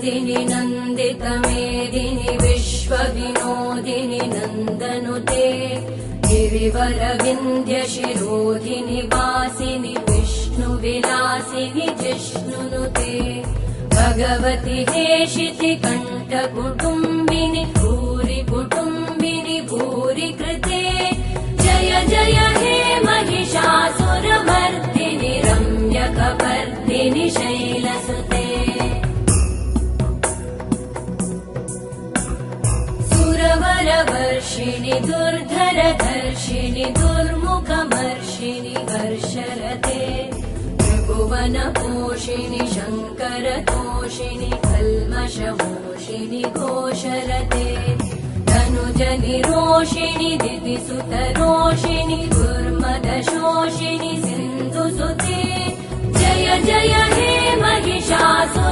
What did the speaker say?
नन्दिनि नन्दितमेदिनि विश्वविनोदिनि नन्दनुते गिरिवरविन्ध्यशिरोधिनि वासिनि विष्णुविलासिनि जिष्णुनुते भगवति हेशिति कण्ठकुटुम्बिनि भूरि कुटुम्बिनि भूरि कृते जय जय हे महिषासुरमर्दिनि रम्यकपर्दिनि शैलसुते सुरवरवर्षिणि दुर्धरधर्षिणि दुर्मुखमर्षिणि हर्षरते त्रिभुवनपोषिणि शङ्करतोषिणि कल्मषमोषिणि घोषरते धनुजनिरोषिणि दितिसुतरोषिणि दुर्मदशोषिणि सिन्धुसुते जय जय हे महिषासुर